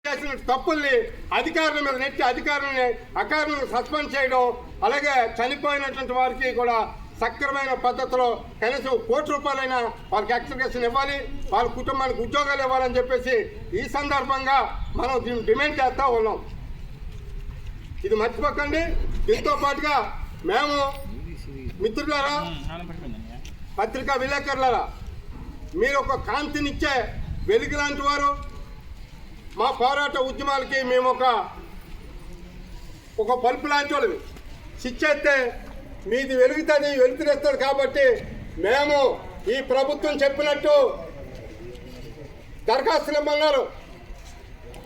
చేసిన తప్పుల్ని అధికారుల మీద నెట్టి అధికారులని అకారణంగా సస్పెండ్ చేయడం, అలాగే చనిపోయినటువంటి వారికి కూడా సక్రమైన పద్ధతిలో కనీసం ₹1,00,00,000 వాళ్ళకి ఎక్స్గ్రేషన్ ఇవ్వాలి, వాళ్ళ కుటుంబానికి ఉద్యోగాలు ఇవ్వాలని చెప్పేసి ఈ సందర్భంగా మనం దీన్ని డిమాండ్ చేస్తూ ఉన్నాం. ఇది మర్చిపోకండి. దీంతో పాటుగా మేము మిత్రులారా, పత్రికా విలేకరులారా, మీరు ఒక కాంతినిచ్చే వెలుగు లాంటి వారు. మా పోరాట ఉద్యమాలకి మేము ఒక పలుపు లాంటి వాళ్ళు. శిక్షేస్తే మీది వెలుగుతుంది, వెలుతురేస్తుంది. కాబట్టి మేము ఈ ప్రభుత్వం చెప్పినట్టు దరఖాస్తులు ఇమ్మన్నారు.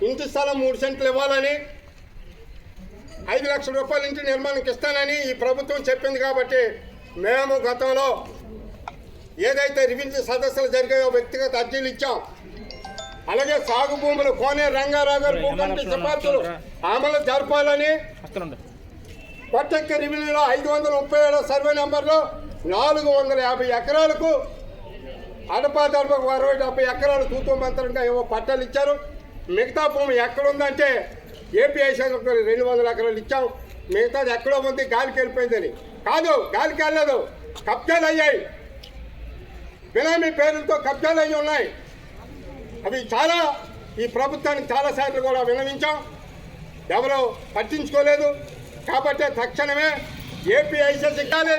ఇంటి స్థలం 3 సెంట్లు ఇవ్వాలని, 5 లక్షల రూపాయల ఇంటి నిర్మాణానికి ఇస్తానని ఈ ప్రభుత్వం చెప్పింది. కాబట్టి మేము గతంలో ఏదైతే రివెన్యూ సదస్సులు జరిగాయో వ్యక్తిగత అర్జీలు ఇచ్చాం. అలాగే సాగు భూములు కోనే రంగారావు గారి భూములంటి సిఫార్సులు అమలు జరపాలని, కొట్టెక్క రెవెన్యూలో 537 సర్వే నెంబర్లో 450 ఎకరాలకు అడపాదడపకు 60-70 ఎకరాలు తూతూ మంత్రంగా ఏవో పట్టాలు ఇచ్చారు. మిగతా భూమి ఎక్కడుందంటే ఏపీఐసీ 200 ఎకరాలు ఇచ్చాం. మిగతాది ఎక్కడో ఉంది, గాలికి వెళ్ళిపోయిందని. కాదు, గాలికి వెళ్ళలేదు, కబ్జాలు అయ్యాయి. బినామీ పేరుతో కబ్జాలు అయ్యి ఉన్నాయి. అవి చాలా ఈ ప్రభుత్వానికి చాలాసార్లు కూడా విన్నవించాం, ఎవరో పట్టించుకోలేదు. కాబట్టి తక్షణమే ఏపీఐసీ ఇవ్వాలి.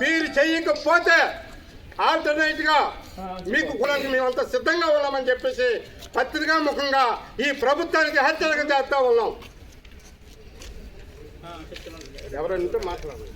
మీరు చేయకపోతే ఆల్టర్నేట్గా మీకు కూడా మేమంతా సిద్ధంగా ఉన్నామని చెప్పేసి పత్రికా ముఖంగా ఈ ప్రభుత్వానికి హెచ్చరిక చేస్తూ ఉన్నాం. ఎవరంటే మాట్లాడాలి.